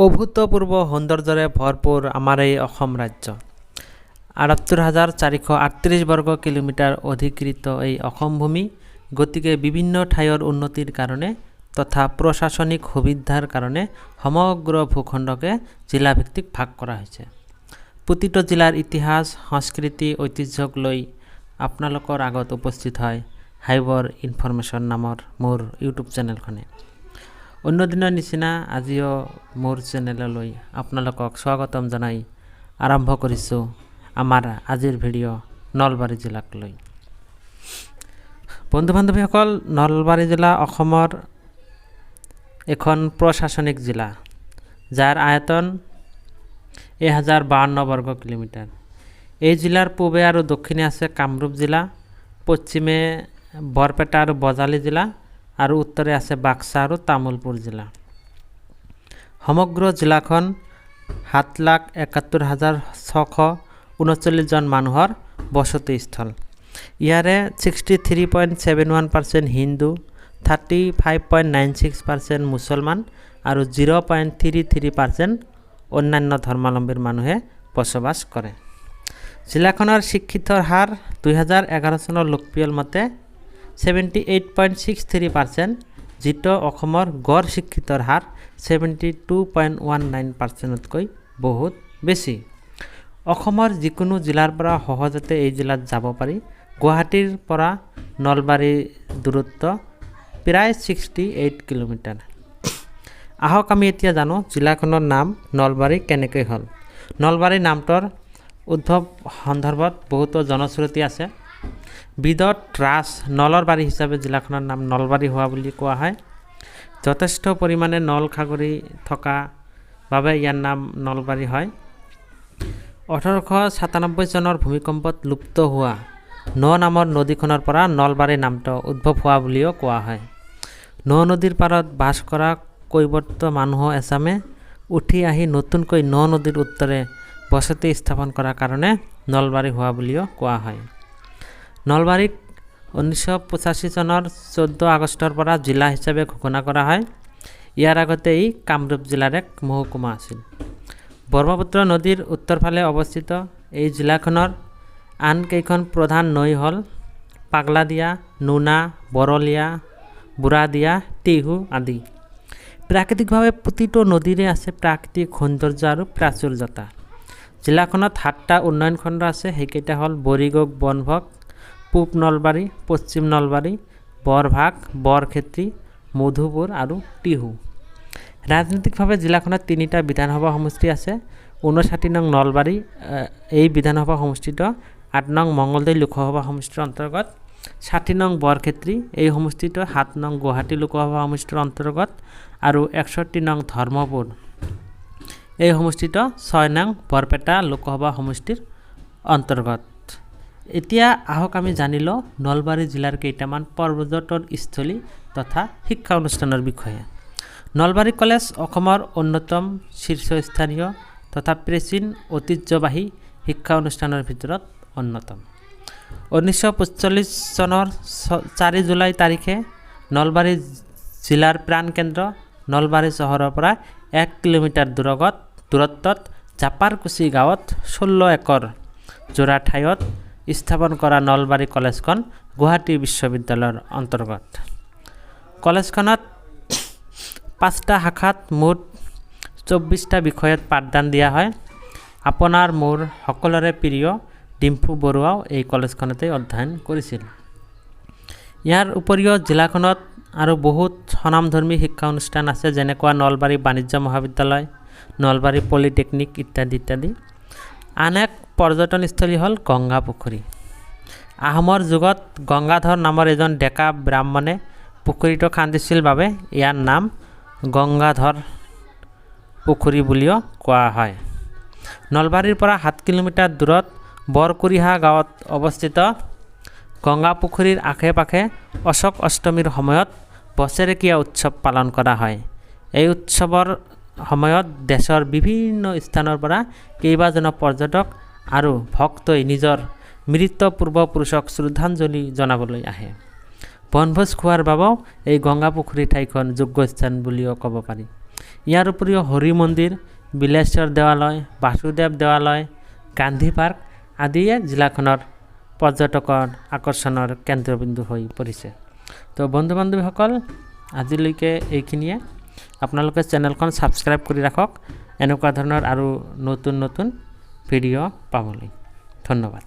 অভূতপূৰ্ব সৌন্দৰ্যৰে ভৰপূৰ আমাৰ এই অসম ৰাজ্য। ৭৮,৪৩৮ বৰ্গ কিলোমিটাৰ অধিকৃত এই অসম ভূমি গতিকে বিভিন্ন ঠাইৰ উন্নতিৰ কাৰণে তথা প্ৰশাসনিক সুবিধাৰ কাৰণে সমগ্ৰ ভূখণ্ডকে জিলাভিত্তিক ভাগ কৰা হৈছে। প্ৰতিটো জিলাৰ ইতিহাস সংস্কৃতি ঐতিহ্যক লৈ আপোনালোকৰ আগত উপস্থিত হয় হাইবৰ ইনফৰমেশ্যন নামৰ মোৰ ইউটিউব চেনেলখনে। অন্য দিনৰ নিচিনা আজিও মোৰ চেনেললৈ আপোনালোকক স্বাগতম জনাই আৰম্ভ কৰিছোঁ আমাৰ আজিৰ ভিডিঅ' নলবাৰী জিলাক লৈ। বন্ধু বান্ধৱীসকল, নলবাৰী জিলা অসমৰ এখন প্ৰশাসনিক জিলা, যাৰ আয়তন 1052 বৰ্গ কিলোমিটাৰ। এই জিলাৰ পূবে আৰু দক্ষিণে আছে কামৰূপ জিলা, পশ্চিমে বৰপেটা আৰু বজালী জিলা আৰু উত্তৰে আছে বাক্সা আৰু তামুলপুৰ জিলা। সমগ্ৰ জিলাখন 7,71,639 জন মানুহৰ বসতিস্থল। ইয়াৰে 63.71% হিন্দু, 35.96% মুছলমান আৰু 0.33% অন্যান্য ধৰ্মাৱলম্বীৰ মানুহে বসবাস কৰে। জিলাখনৰ শিক্ষিতৰ হাৰ 2011 চনৰ লোকপিয়ল মতে 78.63%, যিটো অসমৰ গড় শিক্ষিতৰ হাৰ 72.19%তকৈ বহুত বেছি। অসমৰ যিকোনো জিলাৰ পৰা সহজতে এই জিলাত যাব পাৰি। গুৱাহাটীৰ পৰা নলবাৰী দূৰত্ব প্ৰায় 68 কিলোমিটাৰ। আহক আমি এতিয়া জানো জিলাখনৰ নাম নলবাৰী কেনেকৈ হ'ল। নলবাৰী নামটোৰ উদ্ভৱ সন্দৰ্ভত বহুতো জনশ্ৰুতি আছে। বিদত ৰাজ নলৰ বাৰী হিচাপে জিলাখনৰ নাম নলবাৰী হোৱা বুলি কোৱা হয়। যথেষ্ট পৰিমাণে নল খাগৰি থকা বাবে ইয়াৰ নাম নলবাৰী হয়। 1897 চনৰ ভূমিকম্পত লুপ্ত হোৱা নামৰ নদীখনৰ পৰা নলবাৰী নামটো উদ্ভৱ হোৱা বুলিও কোৱা হয়। নদীৰ পাৰত বাস কৰা কৈৱৰ্ত মানুহ এচামে উঠি আহি নতুনকৈ নদীৰ উত্তৰে বসতি স্থাপন কৰাৰ কাৰণে নলবাৰী হোৱা বুলিও কোৱা হয়। নলবাৰীক 1985 চনৰ 14 আগষ্টৰ পৰা জিলা হিচাপে ঘোষণা কৰা হয়। ইয়াৰ আগতে ই কামৰূপ জিলাৰ এক মহকুমা আছিল। ব্ৰহ্মপুত্ৰ নদীৰ উত্তৰ ফালে অৱস্থিত এই জিলাখনৰ আন কেইখন প্ৰধান নৈ হ'ল পাগলাদিয়া, নোনা, বৰলীয়া, বুঢ়াদিয়া, টিহু আদি। প্ৰাকৃতিকভাৱে প্ৰতিটো নদীৰে আছে প্ৰাকৃতিক সৌন্দৰ্য আৰু প্ৰাচুৰ্যতা। জিলাখনত 7টা উন্নয়ন খণ্ড আছে। সেইকেইটা হ'ল বৰিগোগ বনভোগ, পূব নলবাৰী, পশ্চিম নলবাৰী, বৰভাগ, বৰক্ষেত্ৰী, মধুপুৰ আৰু টিহু। ৰাজনৈতিকভাৱে জিলাখনত 3টা বিধানসভা সমষ্টি আছে। 59 নং নলবাৰী এই বিধানসভা সমষ্টিটো 8 নং মঙলদৈ লোকসভা সমষ্টিৰ অন্তৰ্গত, 60 নং বৰক্ষেত্ৰী এই সমষ্টিটো 7 নং গুৱাহাটী লোকসভা সমষ্টিৰ অন্তৰ্গত আৰু 61 নং ধৰ্মপুৰ এই সমষ্টিটো 6 নং বৰপেটা লোকসভা সমষ্টিৰ অন্তৰ্গত। এতিয়া আহক আমি জানি লওঁ নলবাৰী জিলাৰ কেইটামান পৰ্যটনস্থলী তথা শিক্ষা অনুষ্ঠানৰ বিষয়ে। নলবাৰী কলেজ অসমৰ অন্যতম শীৰ্ষস্থানীয় তথা প্ৰাচীন ঐতিহ্যবাহী শিক্ষা অনুষ্ঠানৰ ভিতৰত অন্যতম। 1945 চনৰ 4 জুলাই তাৰিখে নলবাৰী জিলাৰ প্ৰাণকেন্দ্ৰ নলবাৰী চহৰৰ পৰা 1 কিলোমিটাৰ দূৰত্বত জাপাৰকুছি গাঁৱত 16 একৰ জোৰা ঠাইত স্থাপন কৰা নলবাৰী কলেজখন গুৱাহাটী বিশ্ববিদ্যালয়ৰ অন্তৰ্গত। কলেজখনত 5টা শাখাত মুঠ 24টা বিষয়ত পাঠদান দিয়া হয়। আপোনাৰ মোৰ সকলোৰে প্ৰিয় ডিম্পু বৰুৱাও এই কলেজখনতে অধ্যয়ন কৰিছিল। ইয়াৰ উপৰিও জিলাখনত আৰু বহুত স্বনামধৰ্মী শিক্ষা অনুষ্ঠান আছে, যেনেকুৱা নলবাৰী বাণিজ্য মহাবিদ্যালয়, নলবাৰী পলিটেকনিক ইত্যাদি ইত্যাদি। আন এক পৰ্যটনস্থলী হ'ল গংগা পুখুৰী। আহোমৰ যুগত গংগাধৰ নামৰ এজন ডেকা ব্ৰাহ্মণে পুখুৰীটো খান্দিছিল বাবে ইয়াৰ নাম গংগাধৰ পুখুৰী বুলিও কোৱা হয়। নলবাৰীৰ পৰা 7 কিলোমিটাৰ দূৰত বৰকুৰিহা গাঁৱত অৱস্থিত গংগা পুখুৰীৰ আশে পাশে অশোক অষ্টমীৰ সময়ত বছৰেকীয়া উৎসৱ পালন কৰা হয়। এই উৎসৱৰ সময়ত দেশৰ বিভিন্ন স্থানৰ পৰা কেইবাজনো পৰ্যটক আৰু ভক্তই নিজৰ মৃত পূৰ্বপুৰুষক শ্ৰদ্ধাঞ্জলি জনাবলৈ আহে। বনভোজ খোৱাৰ বাবেও এই গংগা পুখুৰী ঠাইখন যোগ্য স্থান বুলিও ক'ব পাৰি। ইয়াৰ উপৰিও হৰি মন্দিৰ, বিলেশ্বৰ দেৱালয়, বাসুদেৱ দেৱালয়, গান্ধী পাৰ্ক আদিয়ে জিলাখনৰ পৰ্যটকৰ আকৰ্ষণৰ কেন্দ্ৰবিন্দু হৈ পৰিছে। তো বন্ধু বান্ধৱীসকল, আজিলৈকে এইখিনিয়ে। আপোনালোকে চেনেলখন ছাবস্ক্ৰাইব কৰি ৰাখক এনেকুৱা ধৰণৰ আৰু নতুন নতুন ভিডিঅ' পাবলৈ। ধন্যবাদ।